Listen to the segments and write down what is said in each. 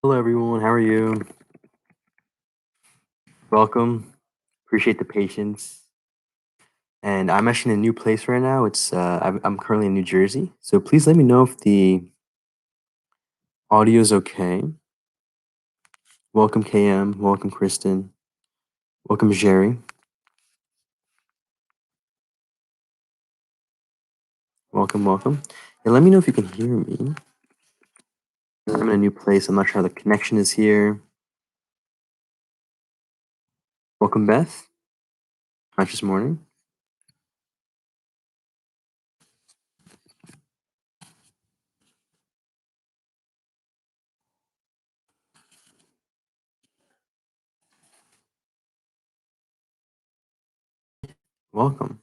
Hello, everyone. How are you? Welcome. Appreciate the patience. And I'm actually in a new place right now. I'm currently in New Jersey, so please let me know if the audio is okay. Welcome, KM. Welcome, Kristen. Welcome, Jerry. Welcome, welcome. And let me know if you can hear me. I'm in a new place. I'm not sure how the connection is here. Welcome, Beth. Conscious morning. Welcome,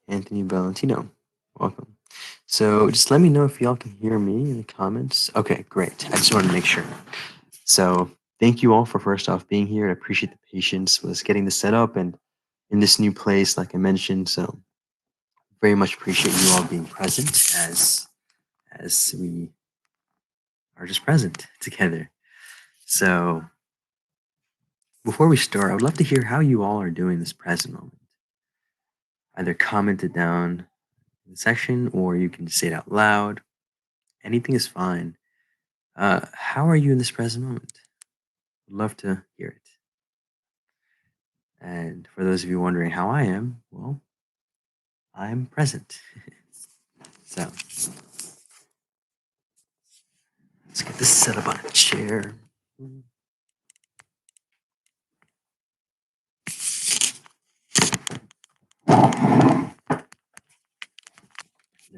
Anthony Valentino. Welcome. So just let me know if y'all can hear me in the comments. Okay, great. I just wanted to make sure. So thank you all for first off being here. I appreciate the patience with us getting this set up and in this new place, like I mentioned. So very much appreciate you all being present as we are just present together. So before we start, I would love to hear how you all are doing this present moment. Either comment it down in the section or you can say it out loud. Anything is fine. How are you in this present moment? Would love to hear it. And for those of you wondering how I am, well, I'm present. So let's get this set up on a chair. There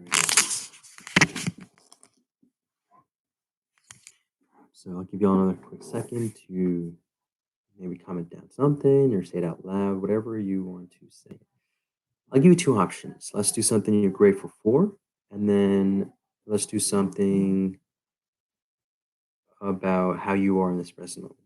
we go. So I'll give you all another quick second to maybe comment down something or say it out loud, whatever you want to say. I'll give you two options. Let's do something you're grateful for, and then let's do something about how you are in this present moment.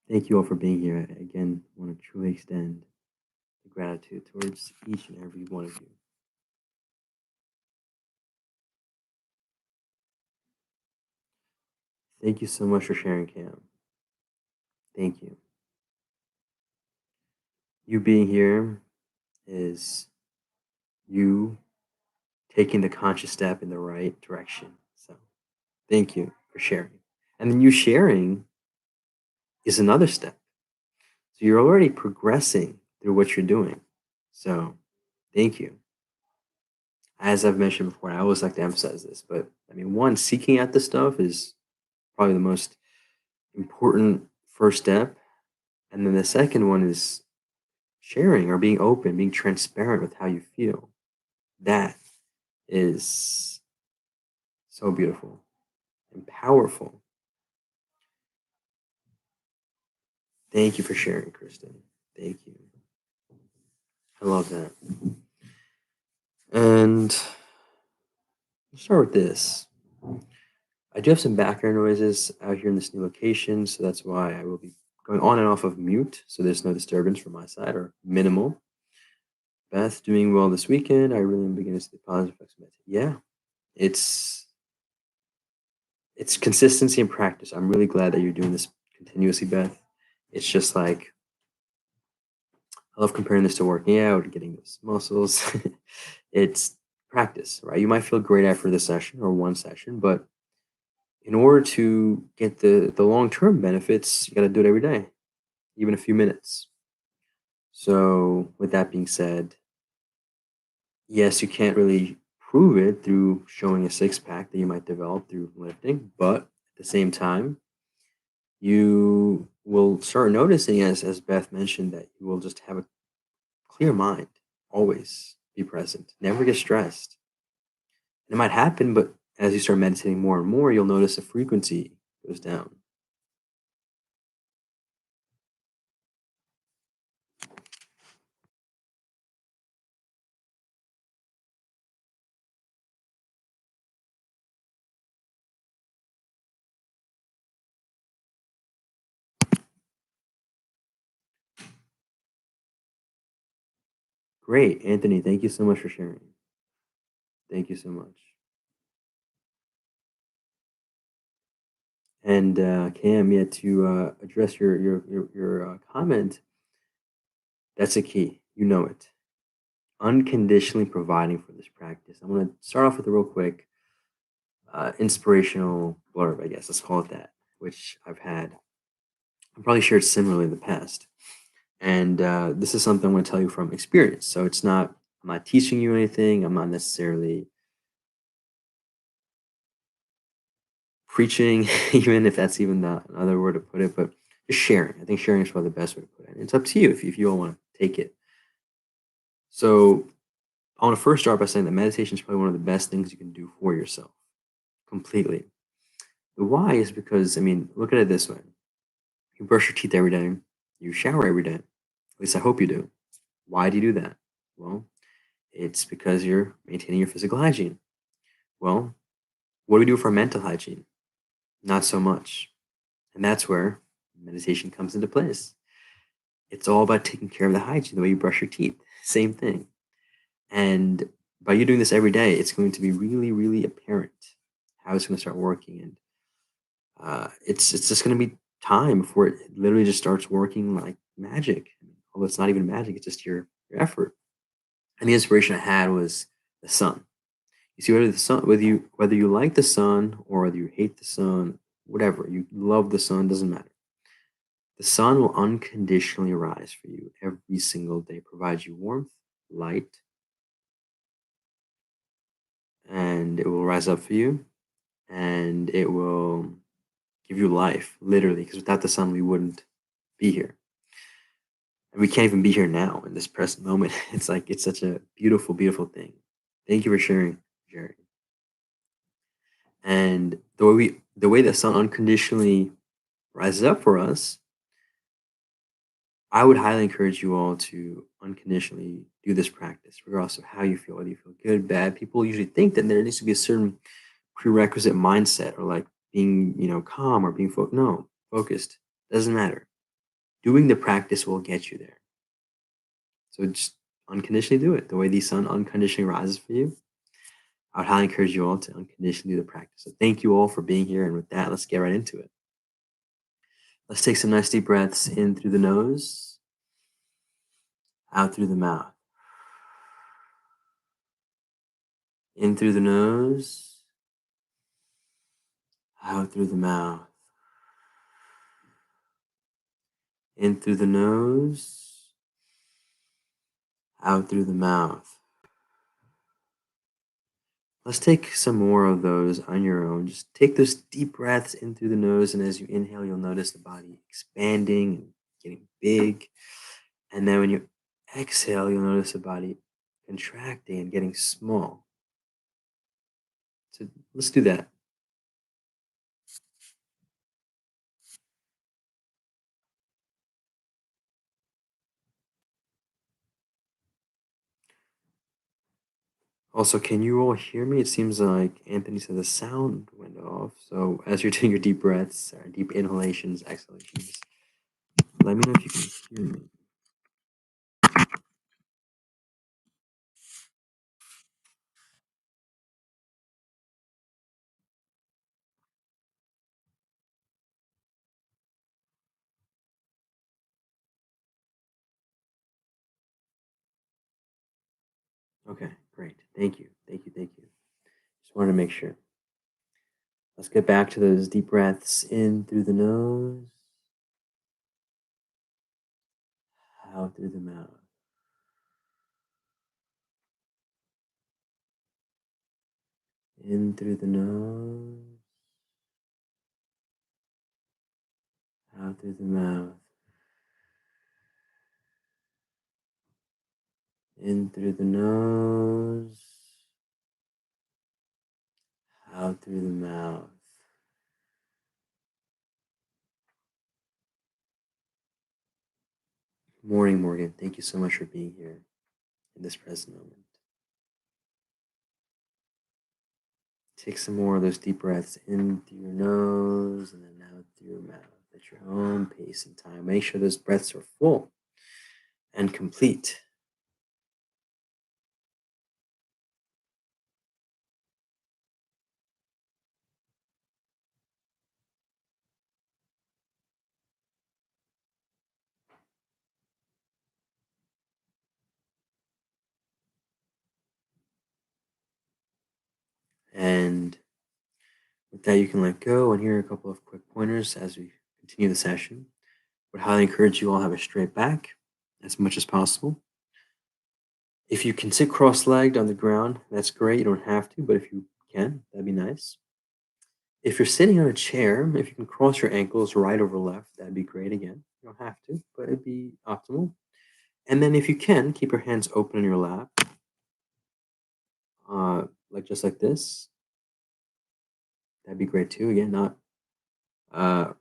Thank you all for being here. Again, I want to truly extend gratitude towards each and every one of you. Thank you so much for sharing, Cam. Thank you. You being here is you taking the conscious step in the right direction. So thank you for sharing. And then you sharing is another step. So you're already progressing through what you're doing. So thank you. As I've mentioned before, I always like to emphasize this, but I mean, one, seeking out this stuff is probably the most important first step. And then the second one is sharing or being open, being transparent with how you feel. That is so beautiful and powerful. Thank you for sharing, Kristen. Thank you. I love that. And let's start with this. I do have some background noises out here in this new location, so that's why I will be going on and off of mute, so there's no disturbance from my side or minimal. Beth, doing well this weekend. I really am beginning to see the positive effects of it. Yeah, it's it's consistency and practice. I'm really glad that you're doing this continuously, Beth. It's just like I love comparing this to working out, getting those muscles. It's practice, right? You might feel great after the session or one session, but in order to get the long term benefits, you got to do it every day, even a few minutes. So, with that being said, yes, you can't really prove it through showing a six pack that you might develop through lifting, but at the same time, you will start noticing, as Beth mentioned, that you will just have a clear mind, always be present, never get stressed. It might happen, but as you start meditating more and more, you'll notice the frequency goes down. Great, Anthony. Thank you so much for sharing. Thank you so much. And Cam, yeah, to address your comment, that's a key. You know it. Unconditionally providing for this practice. I'm going to start off with a real quick inspirational blurb, I guess. Let's call it that, which I've had. I've probably shared similarly in the past. And this is something I'm going to tell you from experience. So I'm not teaching you anything. I'm not necessarily preaching, even if that's even another word to put it, but just sharing. I think sharing is probably the best way to put it. And it's up to you if you all want to take it. So I want to first start by saying that meditation is probably one of the best things you can do for yourself completely. The why is because, I mean, look at it this way. You brush your teeth every day, you shower every day. At least I hope you do. Why do you do that? Well, it's because you're maintaining your physical hygiene. Well, what do we do for our mental hygiene? Not so much. And that's where meditation comes into place. It's all about taking care of the hygiene, the way you brush your teeth. Same thing. And by you doing this every day, it's going to be really, really apparent how it's going to start working. And it's just going to be time before it literally just starts working like magic. Although it's not even magic, it's just your effort. And the inspiration I had was the sun. You see, whether you like the sun or whether you hate the sun, whatever you love the sun, doesn't matter. The sun will unconditionally rise for you every single day, provide you warmth, light, and it will rise up for you, and it will give you life, literally. Because without the sun, we wouldn't be here, and we can't even be here now in this present moment. It's such a beautiful, beautiful thing. Thank you for sharing, Jerry. And the way the sun unconditionally rises up for us, I would highly encourage you all to unconditionally do this practice, regardless of how you feel, whether you feel good, bad. People usually think that there needs to be a certain prerequisite mindset or like being, calm or being no, focused. Doesn't matter. Doing the practice will get you there. So just unconditionally do it. The way the sun unconditionally rises for you, I would highly encourage you all to unconditionally do the practice. So thank you all for being here. And with that, let's get right into it. Let's take some nice deep breaths in through the nose, out through the mouth. In through the nose, out through the mouth. In through the nose, out through the mouth. Let's take some more of those on your own. Just take those deep breaths in through the nose, and as you inhale, you'll notice the body expanding and getting big. And then when you exhale, you'll notice the body contracting and getting small. So let's do that. Also, can you all hear me? It seems like Anthony said the sound went off. So as you're doing your deep breaths, or deep inhalations, exhalations, let me know if you can hear me. Okay, great. Thank you. Thank you. Thank you. Just wanted to make sure. Let's get back to those deep breaths in through the nose, out through the mouth. In through the nose, out through the mouth, in through the nose, out through the mouth. Morning, Morgan. Thank you so much for being here in this present moment. Take some more of those deep breaths in through your nose and then out through your mouth at your own pace and time. Make sure those breaths are full and complete. And with that, you can let go. And here are a couple of quick pointers as we continue the session. Would highly encourage you all to have a straight back as much as possible. If you can sit cross-legged on the ground, that's great. You don't have to, but if you can, that'd be nice. If you're sitting on a chair, if you can cross your ankles right over left, that'd be great again. You don't have to, but it'd be optimal. And then if you can, keep your hands open in your lap, like just like this. That'd be great too. Again, not a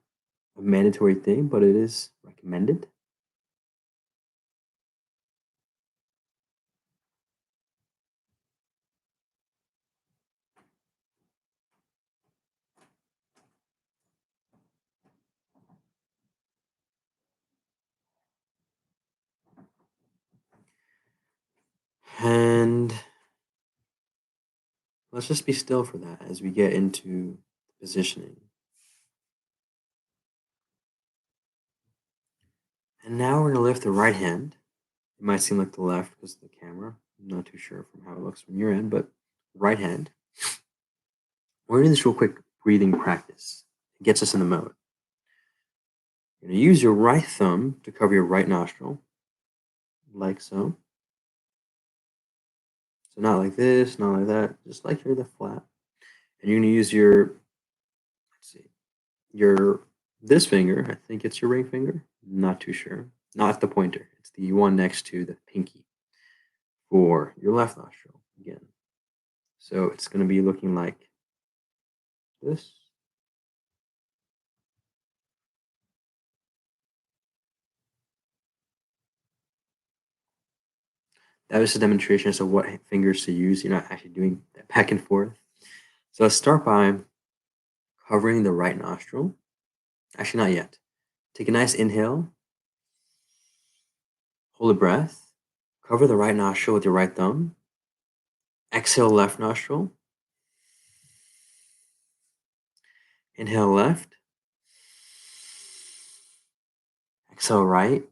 mandatory thing, but it is recommended. And let's just be still for that as we get into positioning. And now we're going to lift the right hand. It might seem like the left because of the camera. I'm not too sure from how it looks from your end, but right hand. We're going to do this real quick breathing practice. It gets us in the mode. You're going to use your right thumb to cover your right nostril, like so. So not like this, not like that, just like you're the flat. And you're going to use your, this finger, I think it's your ring finger, not too sure. Not the pointer, it's the one next to the pinky for your left nostril again. So it's going to be looking like this. That was a demonstration as to what fingers to use. You're not actually doing that back and forth. So let's start by covering the right nostril. Actually, not yet. Take a nice inhale. Hold a breath. Cover the right nostril with your right thumb. Exhale left nostril. Inhale left. Exhale right.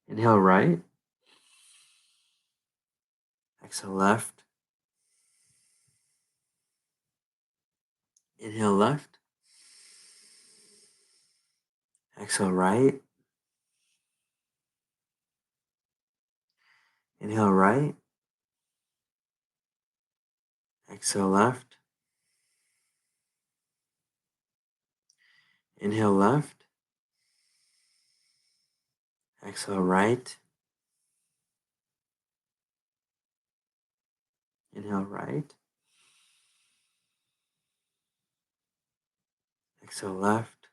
Inhale right. Exhale left. Inhale left. Exhale right. Inhale right. Exhale left. Inhale left. Exhale right. Inhale right. Exhale left.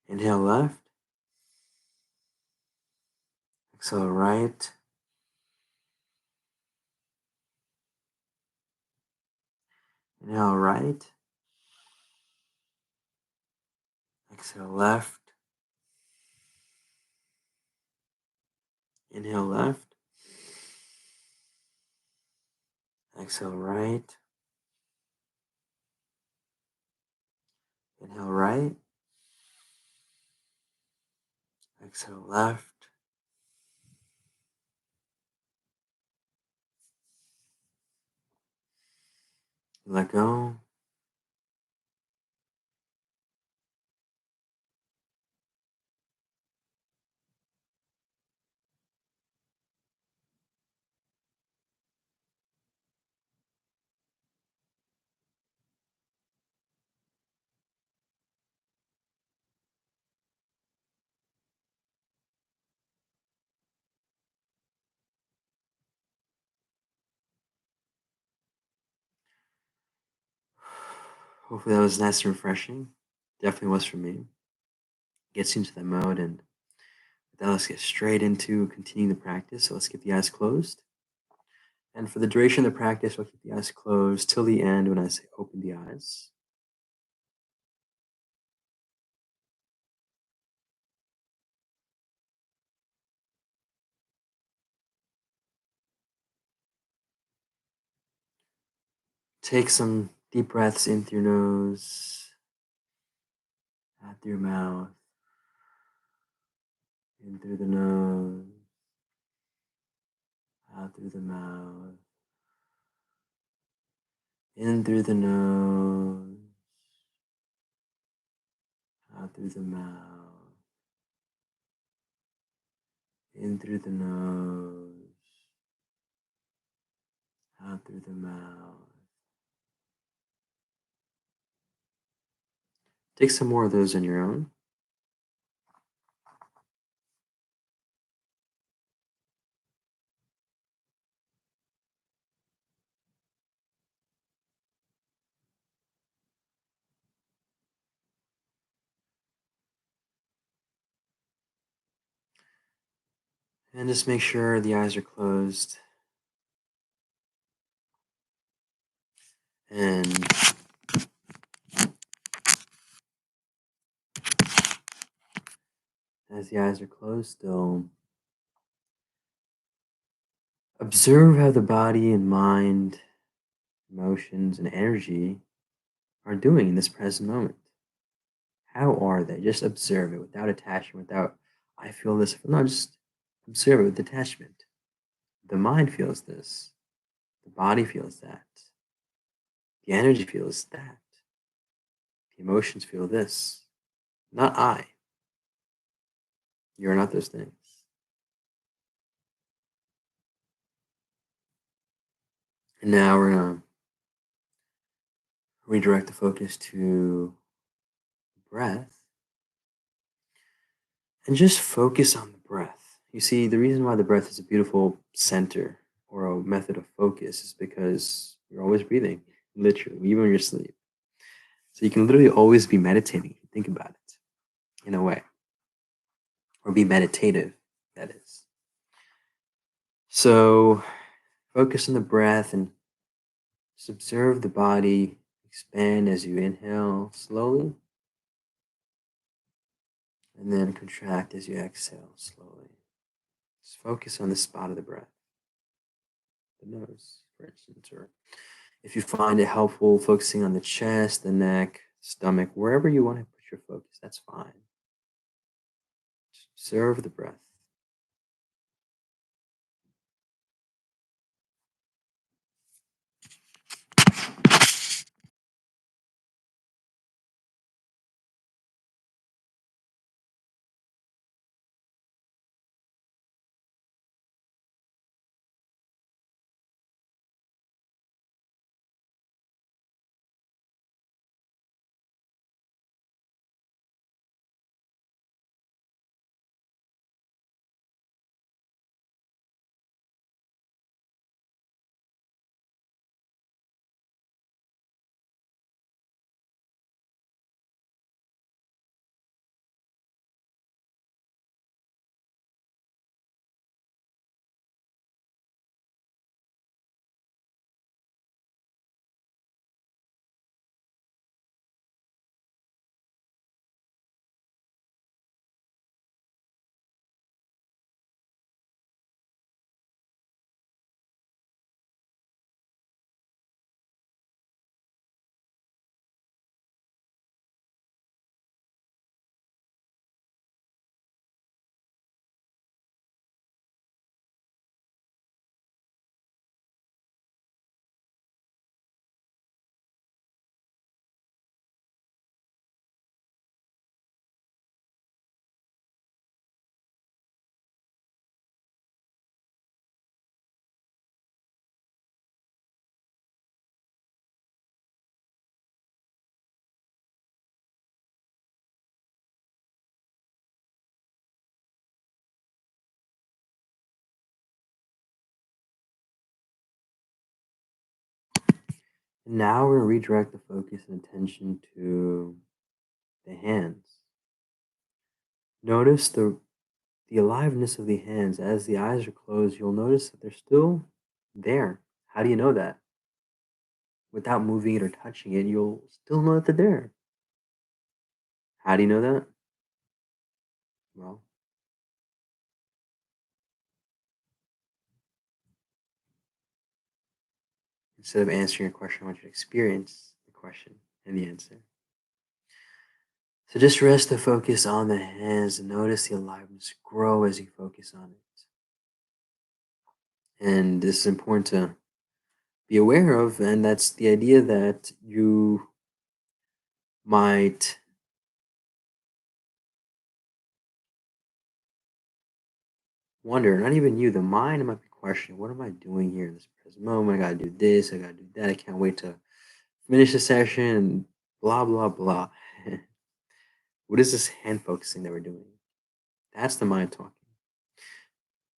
Inhale left. Exhale right. Inhale right. Exhale left. Inhale left. Exhale right. Inhale right. Exhale left. Let go. Hopefully that was nice and refreshing. Definitely was for me. Gets you into that mode, and with that, let's get straight into continuing the practice. So let's keep the eyes closed. And for the duration of the practice, we'll keep the eyes closed till the end when I say open the eyes. Take some deep breaths in through your nose, out through your mouth, in through the nose, out through the mouth, in through the nose, out through the mouth, in through the nose, out through the mouth. Take some more of those on your own. And just make sure the eyes are closed. And as the eyes are closed still, observe how the body and mind, emotions, and energy are doing in this present moment. How are they? Just observe it without attachment, without, I feel this. No, just observe it with detachment. The mind feels this. The body feels that. The energy feels that. The emotions feel this. Not I. You're not those things. And now we're going to redirect the focus to breath and just focus on the breath. You see, the reason why the breath is a beautiful center or a method of focus is because you're always breathing, literally, even when you're asleep. So you can literally always be meditating if you think about it in a way, or be meditative, that is. So focus on the breath and just observe the body expand as you inhale slowly, and then contract as you exhale slowly. Just focus on the spot of the breath, the nose, for instance, or if you find it helpful, focusing on the chest, the neck, stomach, wherever you want to put your focus, that's fine. Just observe the breath. And now we're going to redirect the focus and attention to the hands. Notice the aliveness of the hands. As the eyes are closed, you'll notice that they're still there. How do you know that? Without moving it or touching it, you'll still know that they're there. How do you know that? Well, instead of answering a question, I want you to experience the question and the answer. So just rest the focus on the hands and notice the aliveness grow as you focus on it. And this is important to be aware of, and that's the idea that you might wonder, not even you, the mind might be questioning, what am I doing here in this present moment? I gotta do this, I gotta do that, I can't wait to finish the session, blah, blah, blah. What is this hand focusing that we're doing? That's the mind talking.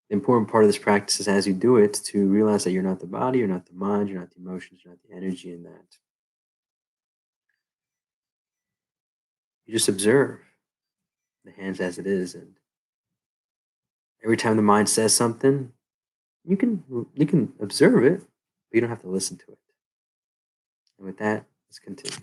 The important part of this practice is as you do it to realize that you're not the body, you're not the mind, you're not the emotions, you're not the energy in that. You just observe the hands as it is, and every time the mind says something, you can observe it, but you don't have to listen to it. And with that, let's continue.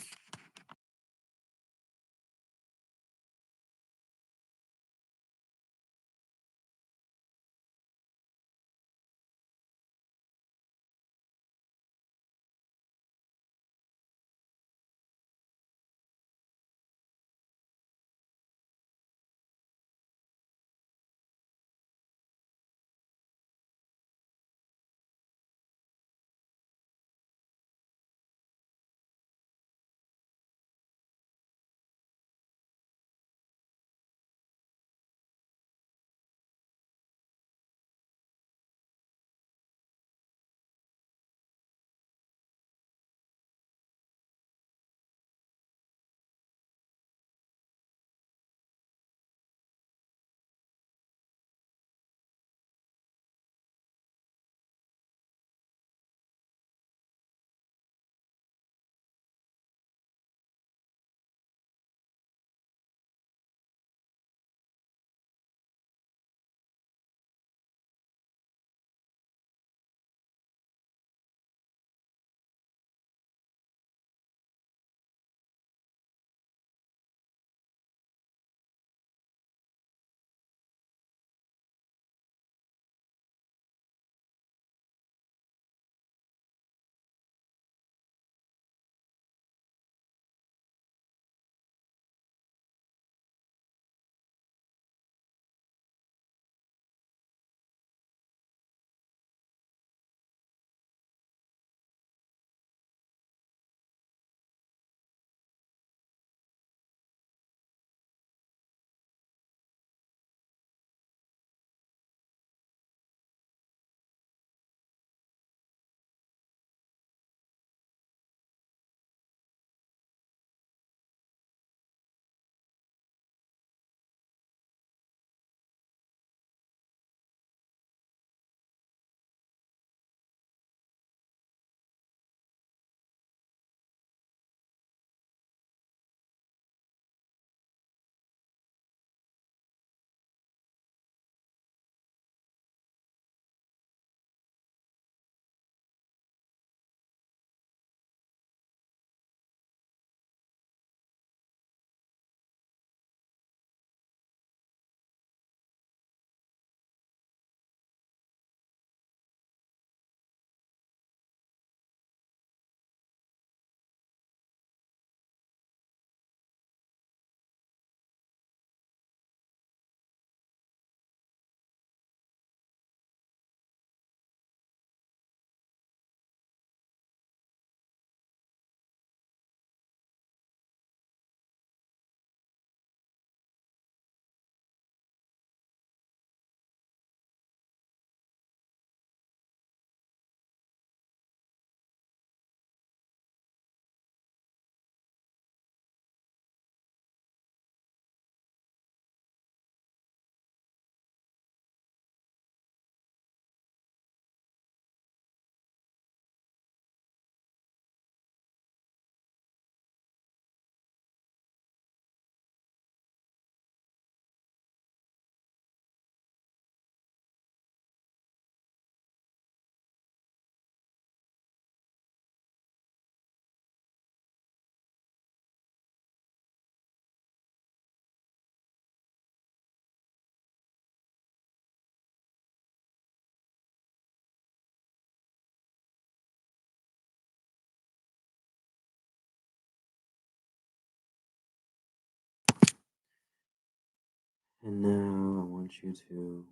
And now I want you to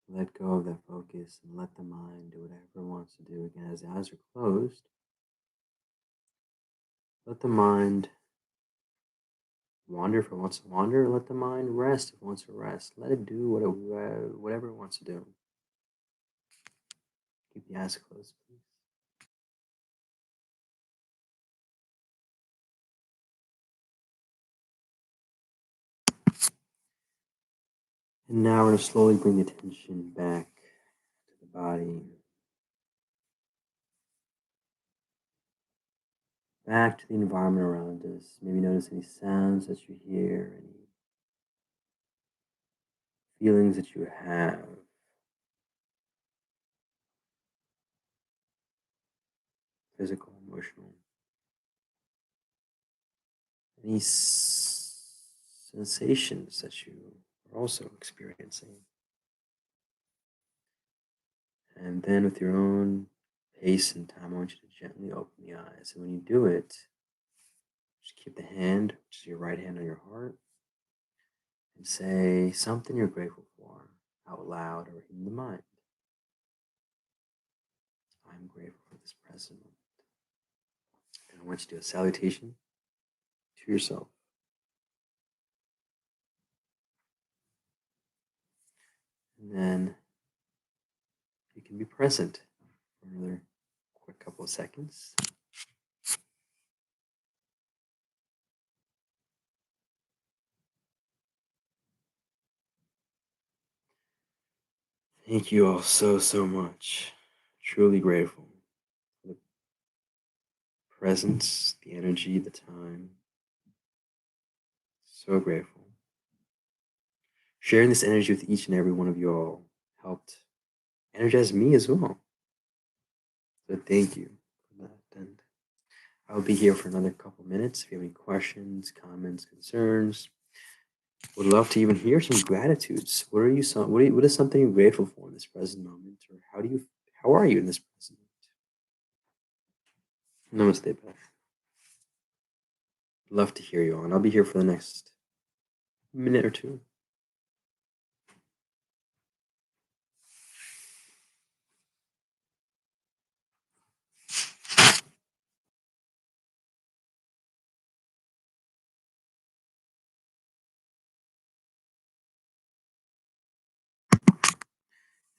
let go of that focus and let the mind do whatever it wants to do. Again, as the eyes are closed, let the mind wander if it wants to wander. Let the mind rest if it wants to rest. Let it do whatever it wants to do. Keep the eyes closed, please. And now we're going to slowly bring attention back to the body, back to the environment around us. Maybe notice any sounds that you hear, any feelings that you have. Physical, emotional. Any sensations that you are also experiencing. And then with your own pace and time, I want you to gently open the eyes. And when you do it, just keep the hand, which is your right hand, on your heart, and say something you're grateful for out loud or in the mind. I'm grateful for this present moment. And I want you to do a salutation to yourself. And then you can be present for another quick couple of seconds. Thank you all so much. Truly grateful for the presence, the energy, the time. So grateful. Sharing this energy with each and every one of you all helped energize me as well. So thank you for that. And I'll be here for another couple minutes. If you have any questions, comments, concerns, would love to even hear some gratitudes. What is something you're grateful for in this present moment, or how are you in this present moment? Namaste, Beth. Love to hear you all, and I'll be here for the next minute or two.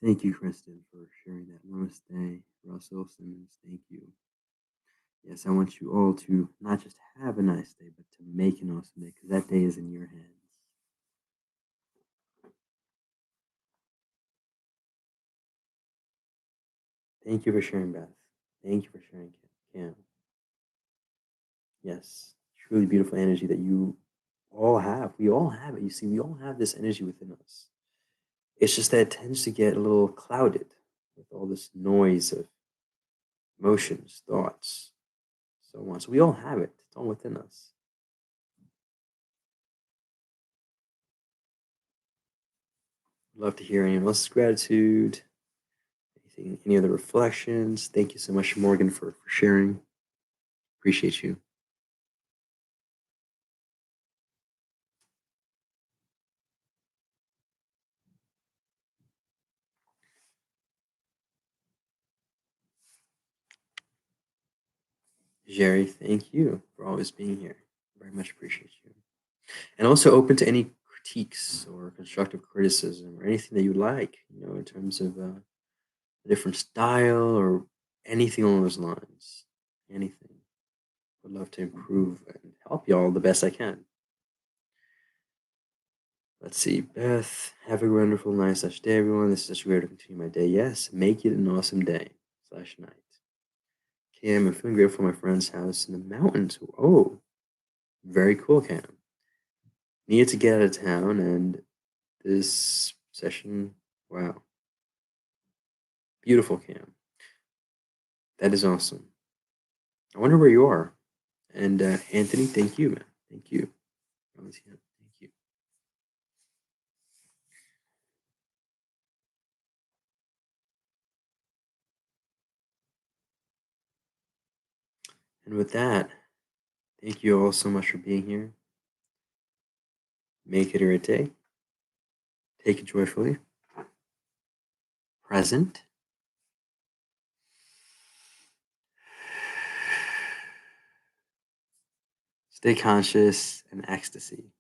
Thank you, Kristen, for sharing that. Namaste, Russell Simmons. Thank you. Yes, I want you all to not just have a nice day, but to make an awesome day, because that day is in your hands. Thank you for sharing, Beth. Thank you for sharing, Cam. Yes, truly beautiful energy that you all have. We all have it. You see, we all have this energy within us. It's just that it tends to get a little clouded with all this noise of emotions, thoughts, so on. So we all have it. It's all within us. Love to hear anyone else's gratitude. Any other reflections? Thank you so much, Morgan, for sharing. Appreciate you. Jerry, thank you for always being here. Very much appreciate you. And also open to any critiques or constructive criticism or anything that you like, in terms of a different style or anything along those lines. Anything. Would love to improve and help y'all the best I can. Let's see, Beth. Have a wonderful night / day, everyone. This is such a way to continue my day. Yes, make it an awesome day / night. Cam, I'm feeling grateful for my friend's house in the mountains. Oh, very cool, Cam. Needed to get out of town, and this session, wow. Beautiful, Cam. That is awesome. I wonder where you are. And Anthony, thank you, man. Thank you. Thank you. And with that, thank you all so much for being here. Make it a great day. Take it joyfully. Present. Stay conscious and ecstasy.